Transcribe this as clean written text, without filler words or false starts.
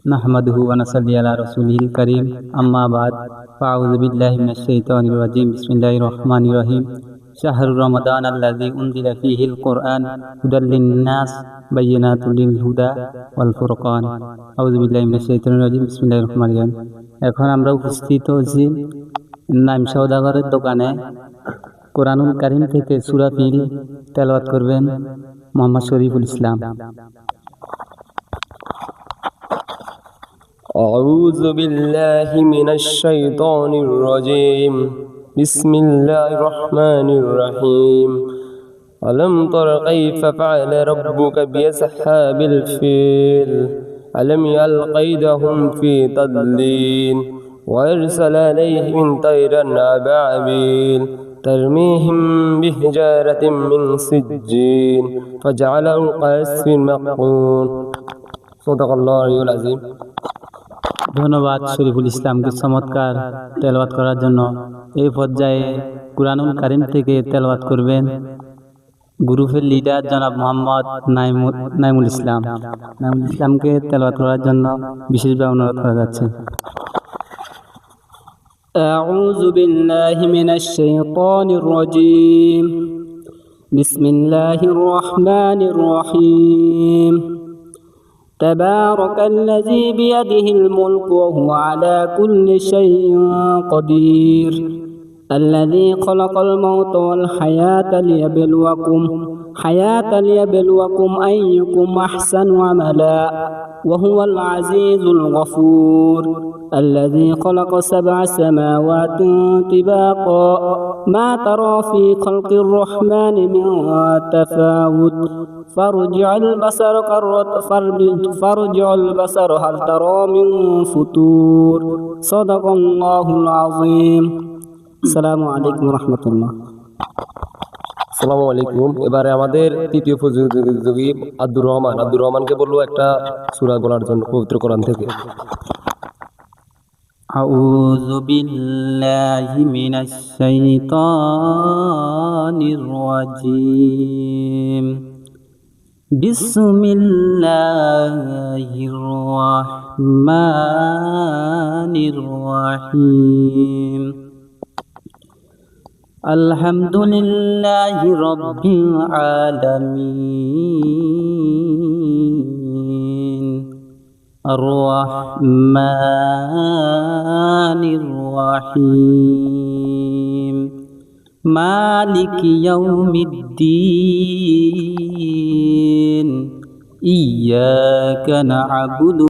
নাহমাদুহু ওয়া নাসাল্লি আলা রাসূলিল কারীম আম্মা বাদ ফাআউযু বিল্লাহি মিনাশ শাইতানির রাজীম বিসমিল্লাহির রহমানির রহিম শাহরু রমাদান আল্লাযী উনজিলা ফীহিল কুরআন হুদাল লিন-নাস বায়িনাতুল লিল হুদা ওয়াল ফুরকান আউযু বিল্লাহি মিনাশ শাইতানির রাজীম বিসমিল্লাহির রহমানির রহিম। এখন আমরা উপস্থিত হয়েছি নাইম সওদাগরের দোকানে। কোরআনুল কারীম থেকে সূরা ফিল তেলাওয়াত করবেন মোহাম্মদ শরীফুল ইসলাম। أعوذ بالله من الشيطان الرجيم بسم الله الرحمن الرحيم ألم تر كيف فعل ربك بأصحاب الفيل ألم يجعل كيدهم في تضليل وأرسل عليهم طيرا أبابيل ترميهم بحجارة من سجيل فجعلهم كعصف مأكول صدق الله العظيم। ধন্যবাদ শরীফুল ইসলামকে চমৎকার তেলাওয়াত করার জন্য। এই পর্যায়ে কুরআনুল কারীম থেকে তেলাওয়াত করবেন গ্রুপের লিডার জনাব মোহাম্মদ নাইমুল ইসলাম। নাইমুল ইসলামকে তেলাওয়াত করার জন্য বিশেষভাবে অনুরোধ করা যাচ্ছে। أعوذ بالله من الشيطان الرجيم بسم الله الرحمن الرحيم تبارك الذي بيده الملك وهو على كل شيء قدير الذي خلق الموت والحياة ليبلوكم أيكم أحسن عملا وهو العزيز الغفور الذي خلق 7 سماوات طباقا ما ترى في خلق الرحمن من تفاوت فارجع البصر هل ترى من فتور صدق الله العظيم। السلام عليكم ورحمة الله। আসসালামু আলাইকুম। এবারে আমাদের তৃতীয় প্রতিযোগী আব্দুর রহমানকে বলবো একটা সূরা বলার জন্য পবিত্র কোরআন থেকে। আউযু বিল্লাহি মিনাশ শাইতানির রাজীম বিসমিল্লাহির রহমানির রহিম আলহামদুলিল্লাহি রাব্বিল আলামিন আর রহমানির রহিম মালিকি ইয়াউমিদ্দিন ইয়্যাকা না'বুদু